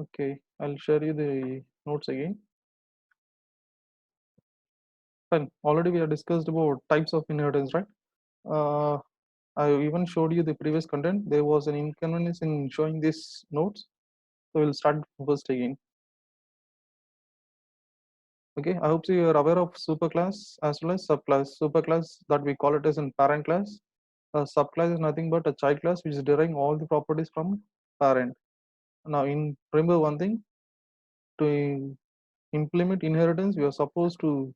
Okay, I'll share you the notes again. Fine. Already we have discussed about types of inheritance, right? Uh, I even showed you the previous content. There was an inconvenience in showing these notes, so we'll start first again. Okay, I hope so you are aware of superclass as well as subclass. Superclass that we call it as in parent class. Subclass is nothing but a child class which is deriving all the properties from parent. Now, in remember one thing, to implement inheritance, we are supposed to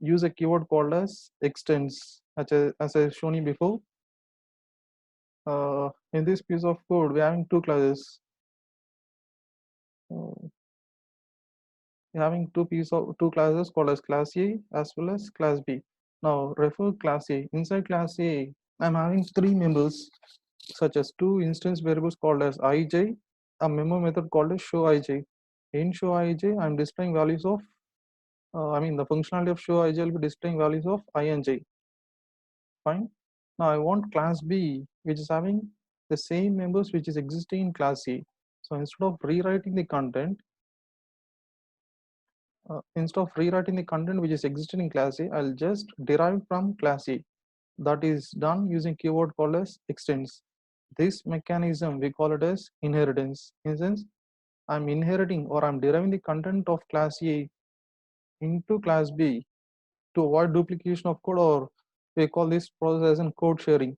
use a keyword called as extends, as I shown you before. In this piece of code, we're having two classes. Uh, we're having two classes called as class A as well as class B. Now refer class A. Inside class A, I'm having three members such as two instance variables called as ij, a member method called as show ij. In show ij, I'm displaying values of the functionality of show ij will be displaying values of I and j. Fine. Now I want class B, which is having the same members which is existing in class A. So instead of rewriting the content which is existing in class A, I'll just derive from class A. That is done using keyword called as extends. This mechanism we call it as inheritance. In sense, I'm inheriting or I'm deriving the content of class A into class B to avoid duplication of code, or we call this process as in code sharing.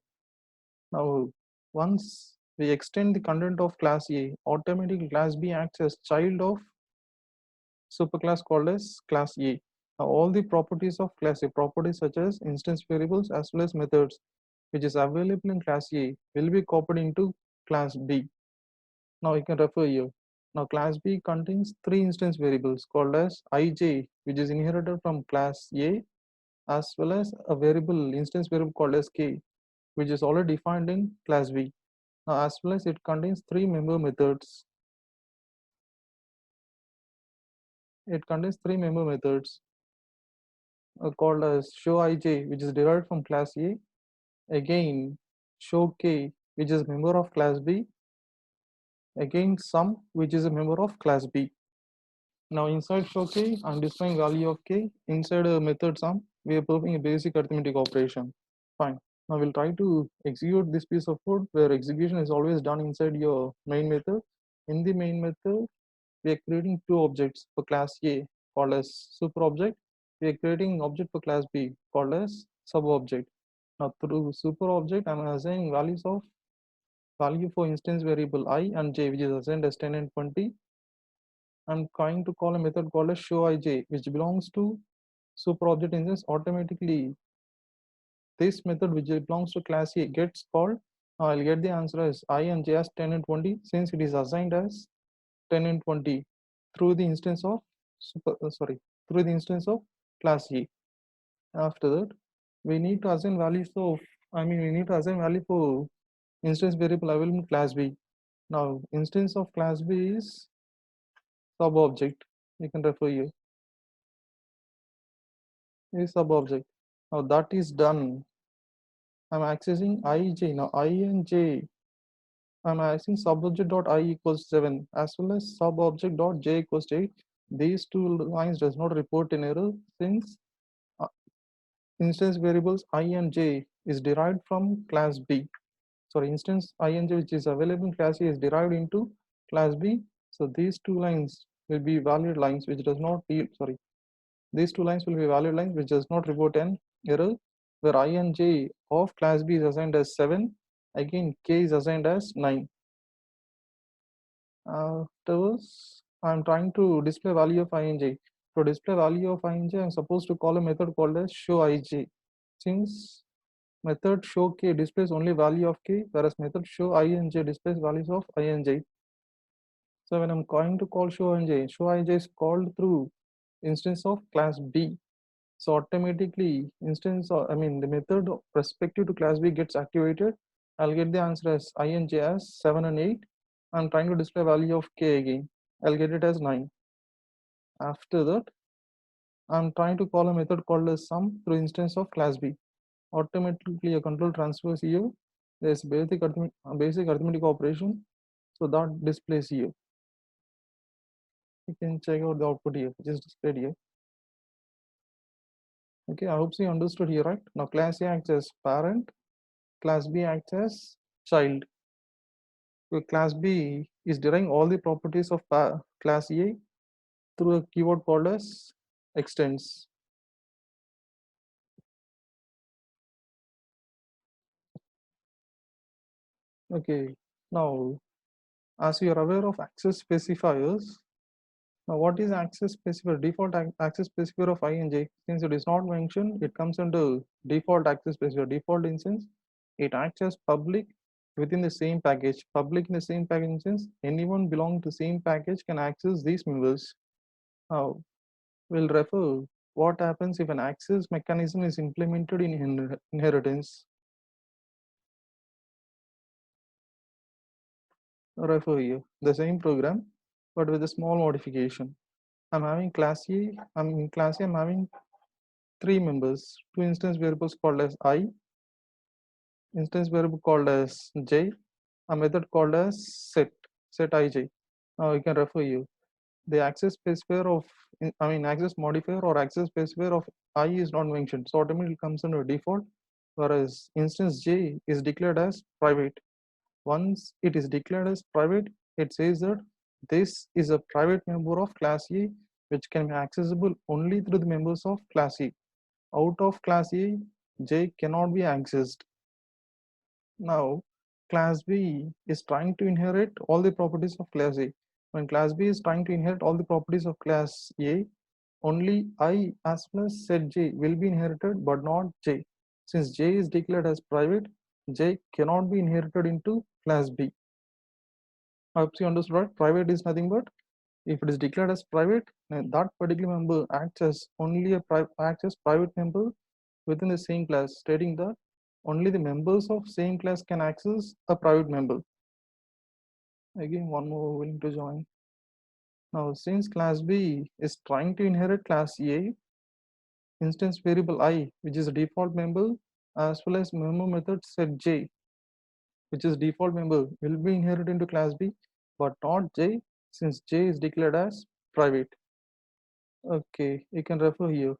Now, once we extend the content of class A, automatically class B acts as child of superclass called as class A. Now, all the properties of class A, properties such as instance variables as well as methods, which is available in class A, will be copied into class B. Now you can refer here. Now class B contains three instance variables called as ij, which is inherited from class A, as well as a variable instance variable called as k, which is already defined in class B. Now as well as it contains three member methods. It contains three member methods called as show ij, which is derived from class A, again show k, which is member of class B, again sum, which is a member of class B. Now inside show k, I'm displaying value of k. Inside a method sum, we are performing a basic arithmetic operation. Fine. Now we'll try to execute this piece of code where execution is always done inside your main method. In the main method, we are creating two objects for class A called as super object. We are creating object for class B called as sub object. Now through super object, I'm assigning values of value for instance variable I and j, which is assigned as 10 and 20. I'm trying to call a method called as show ij, which belongs to super object instance. Automatically this method which belongs to class A gets called. I'll get the answer as I and j as 10 and 20, since it is assigned as 10 and 20 through the instance of through the instance of class A. After that, we need to assign values of we need to assign value for instance variable available in class B. Now instance of class B is sub object. You can refer here is sub object. Now that is done. I'm accessing ij. Now I and j, I'm accessing subobject dot I equals 7 as well as subobject dot j equals 8. These two lines does not report an error, since uh, instance variables I and j is derived from class B. Sorry, instance I and j which is available in class A is derived into class B. So these two lines will be valid lines which does not these two lines will be valid lines which does not report an error, where I and j of class B is assigned as 7, again k is assigned as 9. Afterwards, I'm trying to display value of I and j. To display value of I and j, I'm supposed to call a method called as show ij. Since method show k displays only value of k, whereas method show I and j displays values of I and j. So when I'm going to call show ij is called through instance of class B. So automatically the method respective to class B gets activated. I'll get the answer as I and j as 7 and 8. I'm trying to display value of k again. I'll get it as 9. After that, I'm trying to call a method called as sum through instance of class B. Automatically a control transfers here. There's basic arithmetic operation. So that displays here. You can check out the output here, which is displayed here. Okay, I hope you understood here, right? Now class A acts as parent, class B acts as child. So class B is deriving all the properties of class A through a keyword called as extends. Okay, now as you are aware of access specifiers, now what is access specifier? Default access specifier of I and J. Since it is not mentioned, it comes under default access specifier. Default instance, it acts as public within the same package. Public in the same package instance, anyone belonging to the same package can access these members. Now we'll refer what happens if an access mechanism is implemented in inheritance. Refer here the same program but with a small modification. I'm having class A, I'm in class A, I'm having three members, two instance variables called as I, instance variable called as J, a method called as set ij. Now you can refer you. The access specifier of, access modifier or access specifier of I is not mentioned. So automatically comes under default, whereas instance J is declared as private. Once it is declared as private, it says that this is a private member of class A which can be accessible only through the members of class A. Out of class A, J cannot be accessed. Now, class B is trying to inherit all the properties of class A. When class B is trying to inherit all the properties of class A, only I as well as set J will be inherited but not J. Since J is declared as private, J cannot be inherited into class B. I hope you understood, right? Private is nothing but if it is declared as private, then that particular member acts as only a private member within the same class, stating that only the members of same class can access a private member. Again, one more willing to join. Now, since class B is trying to inherit class A, instance variable I, which is a default member, as well as member method set J, which is default member, will be inherited into class B, but not J, since J is declared as private. Okay, you can refer here.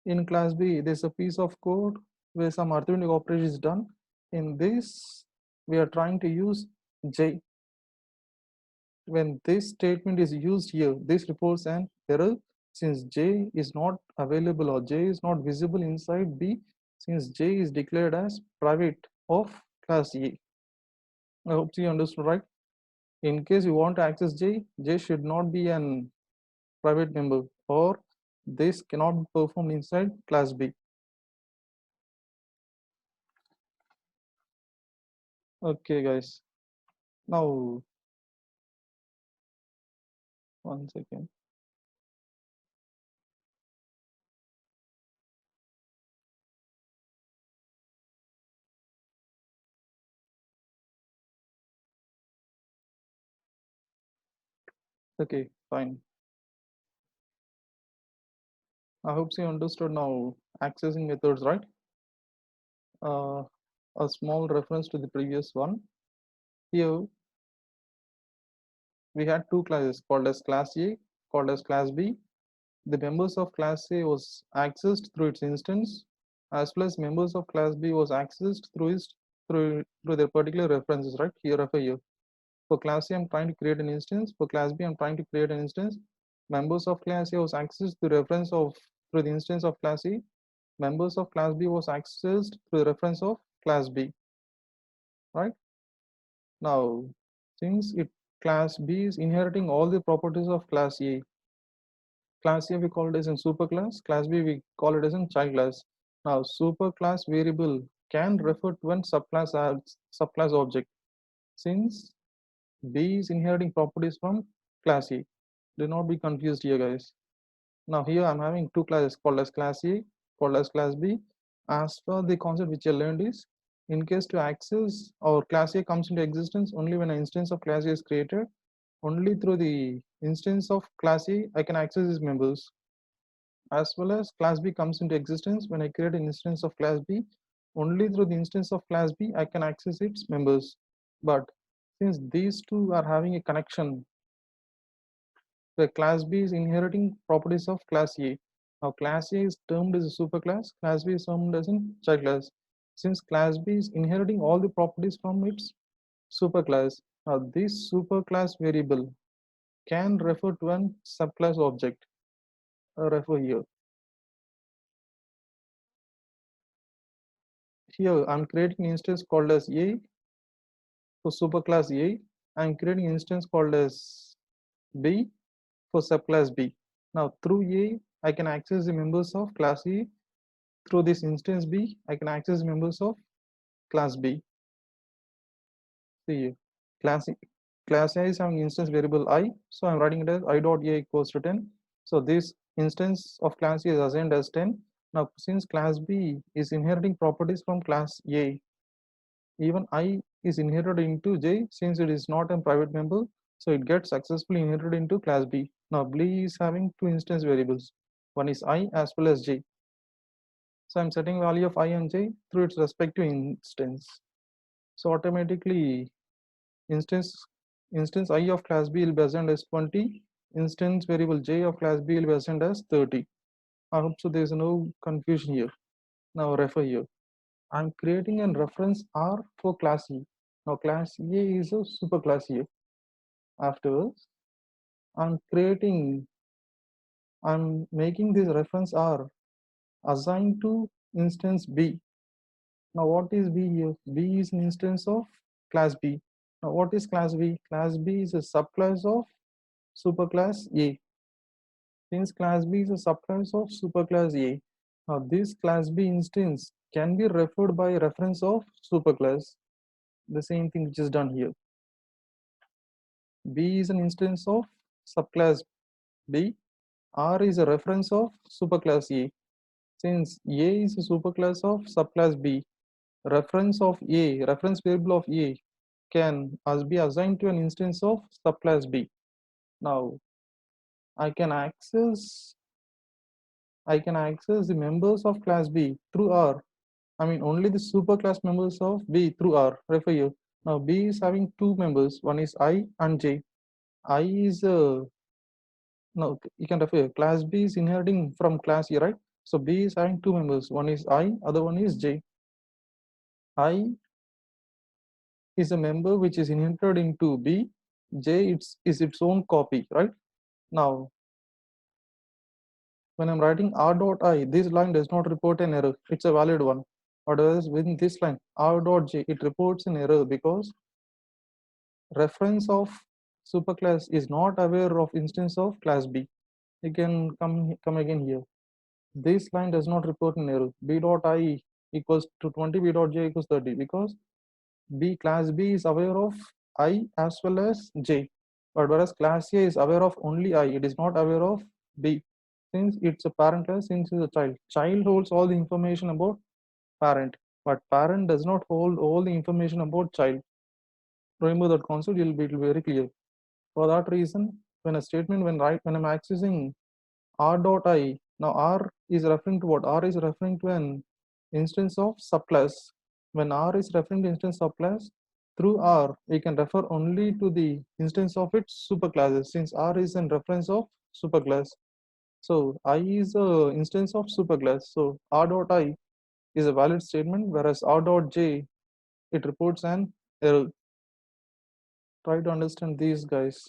In class B, there's a piece of code where some arithmetic operation is done. In this, we are trying to use J. When this statement is used here, this reports an error since J is not available or J is not visible inside B, since J is declared as private of class A. I hope you understood, right? In case you want to access J, J should not be an private member or this cannot be performed inside class B. Okay, guys. Now, one second. Okay, fine. I hope you understood now accessing methods, right? Uh, a small reference to the previous one. Here we had two classes called as class A, called as class B. The members of class A was accessed through its instance, as well as members of class B was accessed through their particular references, right? Here refer here. For class A, I'm trying to create an instance. For class B, I'm trying to create an instance. Members of class A was accessed through reference of through the instance of class A. Members of class B was accessed through the reference of class B, right? Now, since it class B is inheriting all the properties of class A, class A we call it as a superclass, class B we call it as a child class. Now, superclass variable can refer to one subclass as subclass object since B is inheriting properties from class A. Do not be confused here, guys. Now here I'm having two classes called as class A, called as class B. As per the concept which I learned is, in case to access or class A comes into existence only when an instance of class A is created, only through the instance of class A I can access its members. As well as class B comes into existence when I create an instance of class B, only through the instance of class B I can access its members. But since these two are having a connection, where class B is inheriting properties of class A. Now class A is termed as a superclass, class B is termed as a child class. Since class B is inheriting all the properties from its superclass, now this superclass variable can refer to an subclass object. Refer here. Here I'm creating an instance called as A for superclass A. I'm creating an instance called as B for subclass B. Now through A, I can access the members of class A. Through this instance B, I can access members of class B. See, class class A is having instance variable I, so I'm writing it as I dot A equals to 10. So this instance of class A is assigned as 10. Now since class B is inheriting properties from class A, even I is inherited into J since it is not a private member, so it gets successfully inherited into class B. Now B is having two instance variables, one is I as well as J. So I'm setting value of I and J through its respective instance. So automatically instance I of class B will be assigned as 20, instance variable J of class B will be assigned as 30. I hope so there is no confusion here. Now refer here. I'm creating a reference R for class E. Now class A is a superclass here. Afterwards, I'm making this reference R assigned to instance B. Now what is B here? B is an instance of class B. Now what is class B? Class B is a subclass of superclass A. Since class B is a subclass of superclass A, now this class B instance can be referred by reference of superclass. The same thing which is done here. B is an instance of subclass B. R is a reference of superclass A. Since A is a superclass of subclass B, reference variable of A can be assigned to an instance of subclass B. Now I can access the members of class B through R. I mean only the superclass members of B through R. Refer here. Now B is having two members, one is I and J. I is no, you can refer here. Class B is inheriting from class A, right? So B is having two members, one is I, other one is J. I is a member which is inherited into B. J is its own copy, right? Now when I'm writing R dot I, this line does not report an error. It's a valid one. Whereas within this line, R dot J, it reports an error because reference of superclass is not aware of instance of class B. You can come again here. This line does not report an error. B dot I equals to 20, B dot J equals 30 because class B is aware of I as well as J. But whereas class A is aware of only I, it is not aware of B. Since it's a parent class, since it's a child. Child holds all the information about parent, but parent does not hold all the information about child. Remember that concept, it will be very clear. For that reason, when I'm accessing R dot I, now R is referring to what? R is referring to an instance of subclass. When R is referring to instance subclass, through R, we can refer only to the instance of its superclasses since R is in reference of superclass. So I is a instance of superclass. So R dot I is a valid statement, whereas R dot J, it reports an error. Try to understand these guys.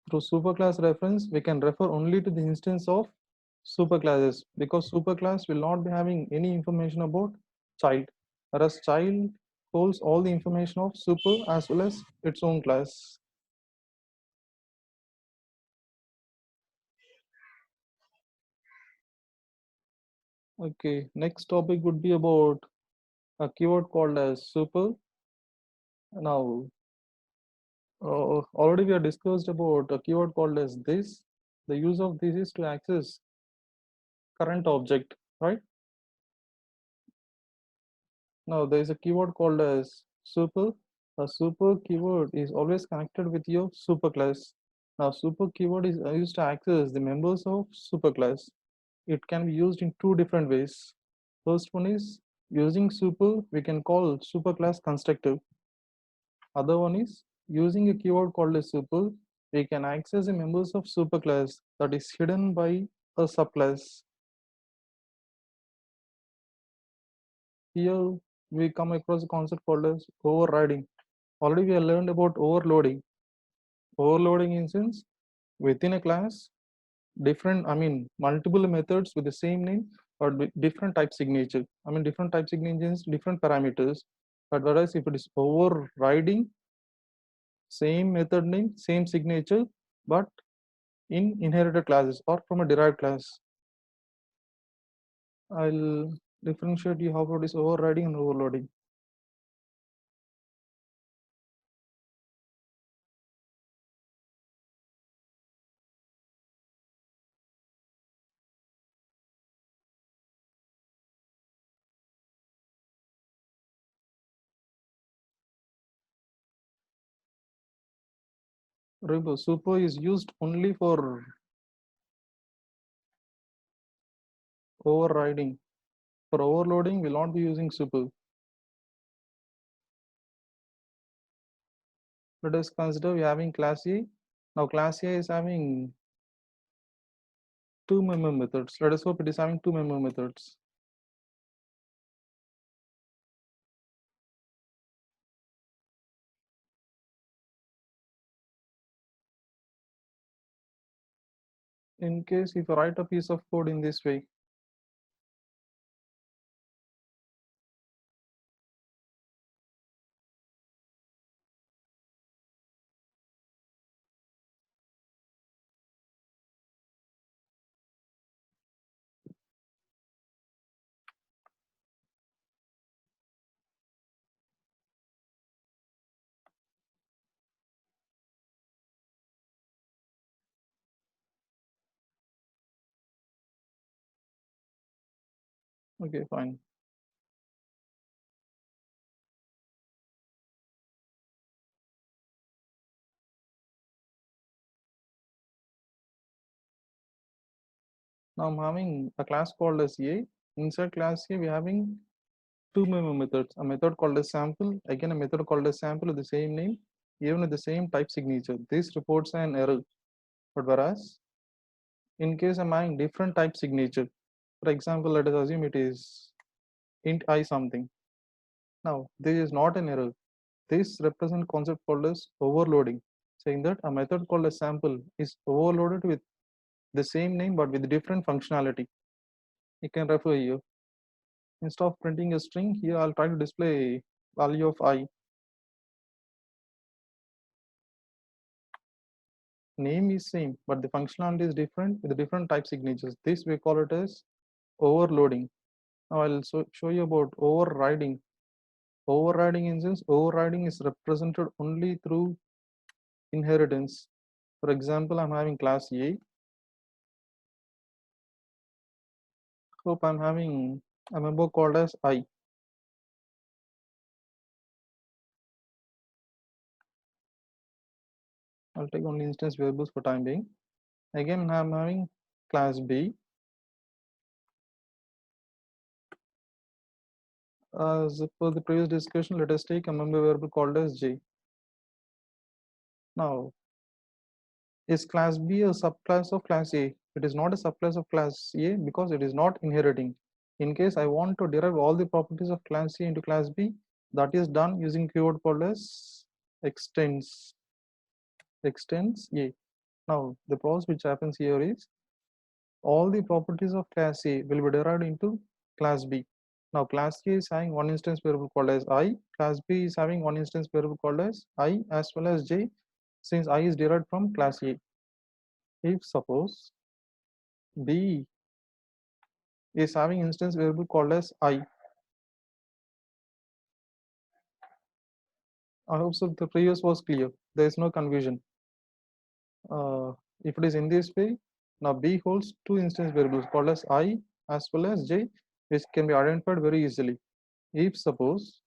Through superclass reference, we can refer only to the instance of superclasses because superclass will not be having any information about child, whereas child holds all the information of super as well as its own class. Okay, next topic would be about a keyword called as super. Now, already we have discussed about a keyword called as this. The use of this is to access current object, right? Now there is a keyword called as super. A super keyword is always connected with your superclass. Now super keyword is used to access the members of superclass. It can be used in two different ways. First one is using super, we can call superclass constructor. Other one is Using a keyword called as super, we can access the members of superclass that is hidden by a subclass. Here we come across a concept called as overriding. Already we have learned about overloading. Overloading instance within a class, different, I mean, multiple methods with the same name or with different type signature. I mean, different type signatures, different parameters. But whereas if it is overriding, same method name, same signature, but in inherited classes or from a derived class. I'll differentiate you how about this overriding and overloading. Remember, super is used only for overriding. For overloading, we'll not be using super. Let us consider we're having class A. Now class A is having two member methods. Let us hope it is having two member methods. In case if you write a piece of code in this way, okay, fine. Now I'm having a class called as A. Inside class A, we're having two member methods. A method called as sample, again a method called as sample with the same name, even with the same type signature. This reports an error. But whereas in case I'm having different type signature, for example, let us assume it is int I something. Now this is not an error. This represent concept called as overloading, saying that a method called as sample is overloaded with the same name but with different functionality. You can refer here. Instead of printing a string, here I'll try to display value of I. Name is same, but the functionality is different with different type signatures. This we call it as overloading. Now I'll show you about overriding. Overriding instance, overriding is represented only through inheritance. For example, I'm having class A. Hope I'm having a member called as I. I'll take only instance variables for time being. Again, I'm having class B. As per the previous discussion, let us take a member variable called as J. Now, is class B a subclass of class A? It is not a subclass of class A because it is not inheriting. In case I want to derive all the properties of class A into class B, that is done using keyword called as extends A. Now, the process which happens here is all the properties of class A will be derived into class B. Now, class A is having one instance variable called as I, class B is having one instance variable called as I as well as J, since I is derived from class A. If suppose B is having instance variable called as I hope so the previous was clear. There is no confusion. Uh, if it is in this way, now B holds two instance variables called as I as well as J, which can be identified very easily. If suppose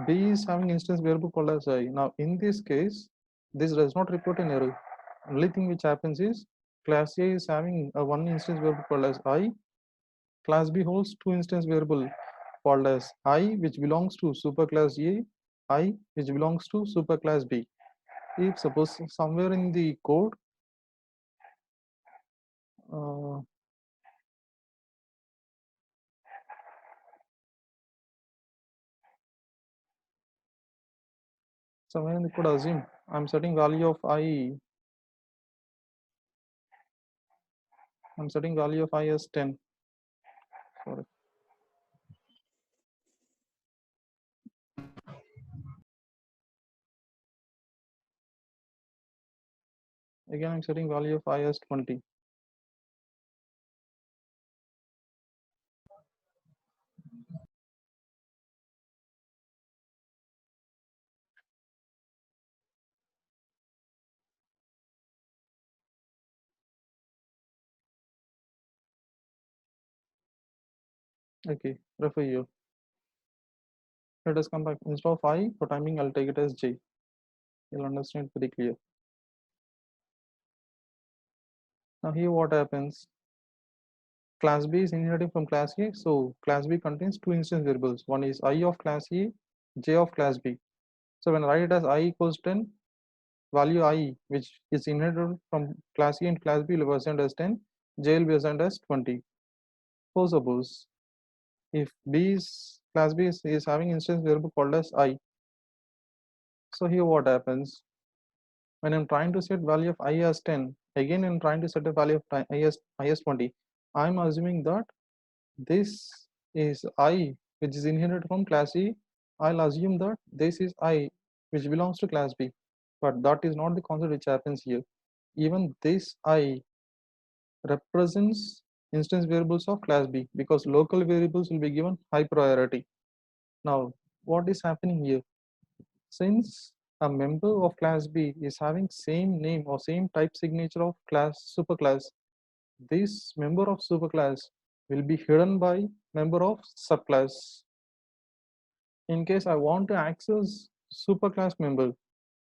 B is having instance variable called as I, now in this case, this does not report an error. Only thing which happens is class A is having a one instance variable called as I, class B holds two instance variable called as I, which belongs to superclass A, I which belongs to superclass B. If suppose somewhere in the code, uh, somewhere in the code assume I'm setting value of I, I'm setting value of I as 10. Sorry. Again, I'm setting value of I as 20. Okay, refer here. Let us come back. Instead of I for timing, I'll take it as J. You'll understand very clear. Now here what happens? Class B is inheriting from class A, so class B contains two instance variables. One is I of class A, J of class B. So when I write it as I equals 10, value I which is inherited from class A and class B will be assigned as 10, J will be assigned as 20. So suppose if class B is having instance variable called as I. So here what happens? When I'm trying to set value of I as 10, again I'm trying to set a value of I as 20. I'm assuming that this is I which is inherited from class A. I'll assume that this is I which belongs to class B. But that is not the concept which happens here. Even this I represents instance variables of class B because local variables will be given high priority. Now, what is happening here? Since a member of class B is having same name or same type signature of class superclass, this member of superclass will be hidden by member of subclass. In case I want to access superclass member,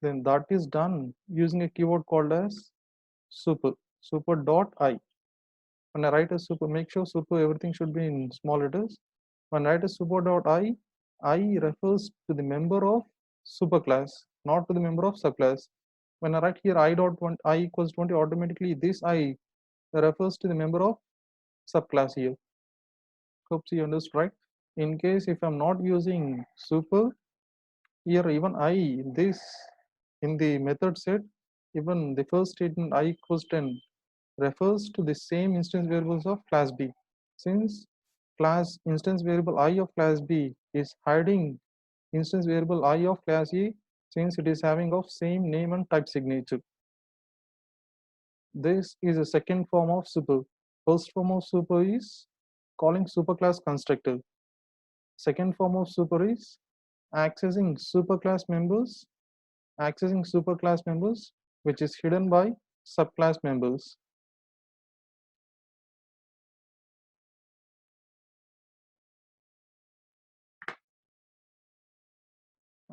then that is done using a keyword called as super dot I. When I write a super, make sure super everything should be in small letters. When I write a super dot I refers to the member of superclass, not to the member of subclass. When I write here I equals 20, automatically this I refers to the member of subclass here. Hope you understood, right? In case if I'm not using super, here even I this in the method set, even the first statement I equals 10 refers to the same instance variables of class B. Since class instance variable I of class B is hiding instance variable I of class A, since it is having of same name and type signature. This is a second form of super. First form of super is calling superclass constructor. Second form of super is accessing superclass members which is hidden by subclass members.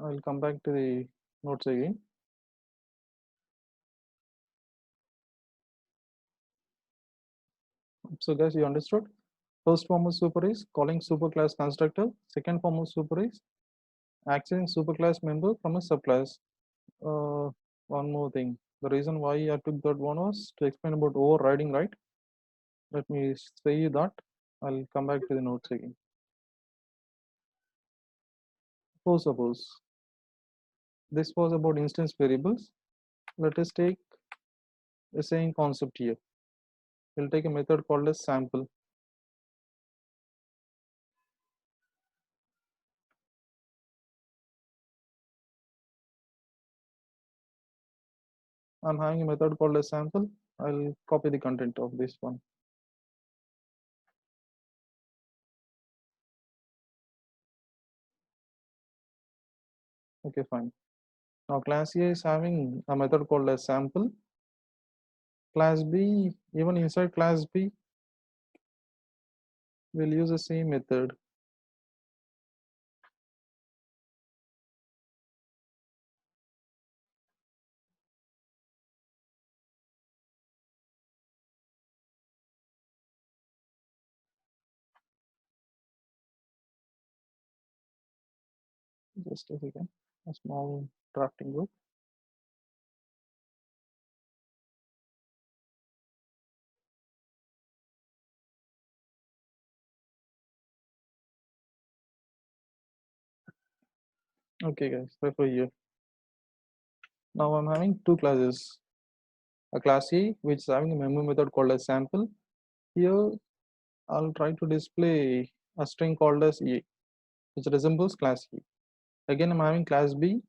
I'll come back to the notes again. So guys, you understood? First form of super is calling superclass constructor. Second form of super is accessing superclass member from a subclass. One more thing. The reason why I took that one was to explain about overriding, right? Let me say that. I'll come back to the notes again. So suppose this was about instance variables. Let us take the same concept here. We'll take a method called as sample. I'm having a method called as sample. I'll copy the content of this one. Okay, fine. Now class A is having a method called as sample. Class B, even inside class B, we'll use the same method. Just a second. A small drafting book. Okay, guys, refer here. Now I'm having two classes. A class A, which is having a memory method called as sample. Here, I'll try to display a string called as A, which resembles class A. Again, I'm having class B,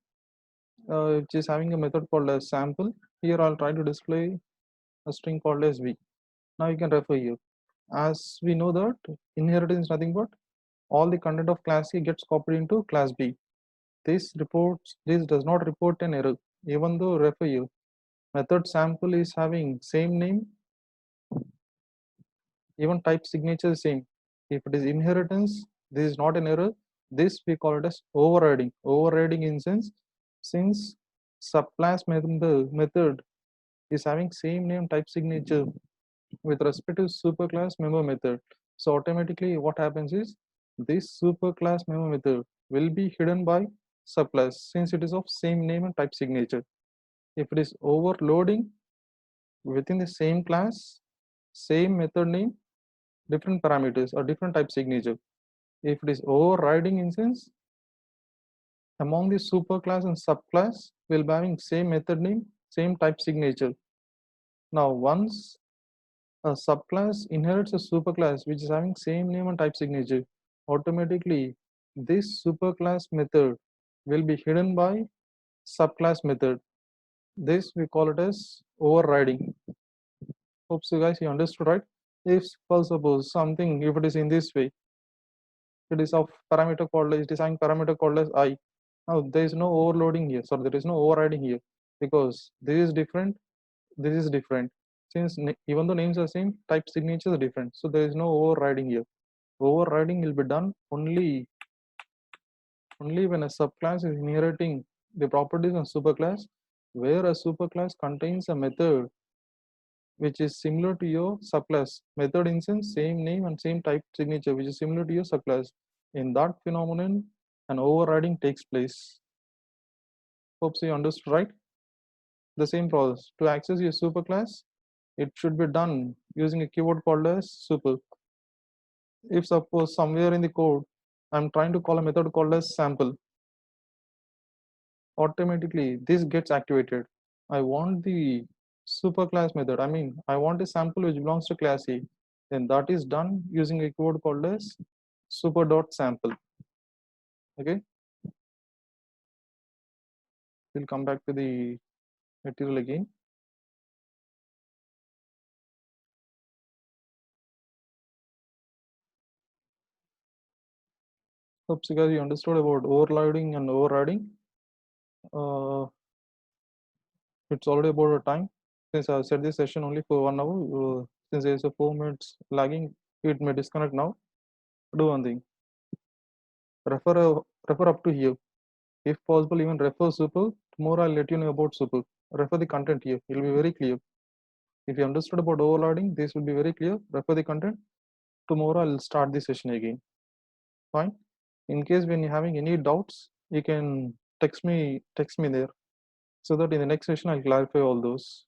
which is having a method called as sample. Here, I'll try to display a string called as B. Now you can refer here. As we know that inheritance is nothing but all the content of class A gets copied into class B. This does not report an error, even though refer here. Method sample is having same name, even type signature is same. If it is inheritance, this is not an error. This we call it as overriding. Overriding in sense, since subclass method is having same name type signature with respect to superclass member method. So automatically what happens is this superclass member method will be hidden by subclass since it is of same name and type signature. If it is overloading within the same class, same method name, different parameters or different type signature. If it is overriding instance, among the superclass and subclass will be having same method name, same type signature. Now once a subclass inherits a superclass which is having same name and type signature, automatically this superclass method will be hidden by subclass method. This we call it as overriding. Hope so guys you understood, right? If for suppose something, if it is in this way, it is of parameter called as design parameter called as I. Now there is no overloading here, so there is no overriding here because this is different, this is different. Since even though names are same, type signatures are different, so there is no overriding here. Overriding will be done only when a subclass is inheriting the properties of superclass, where a superclass contains a method which is similar to your subclass. Method instance, same name and same type signature, which is similar to your subclass. In that phenomenon, an overriding takes place. Hope so you understood, right? The same process. To access your superclass, it should be done using a keyword called as super. If suppose somewhere in the code, I'm trying to call a method called as sample, automatically this gets activated. I want the superclass method. I mean, I want a sample which belongs to class A. Then that is done using a code called as super.sample. Okay, we'll come back to the material again. Hope you guys you understood about overloading and overriding. Uh, it's already about a time. Since I set this session only for 1 hour, since there's a 4 minutes lagging, it may disconnect now. Do one thing. Refer up to here. If possible, even refer super. Tomorrow I'll let you know about super. Refer the content here. It will be very clear. If you understood about overloading, this will be very clear. Refer the content. Tomorrow I'll start the session again. Fine. In case when you're having any doubts, you can text me there so that in the next session I'll clarify all those.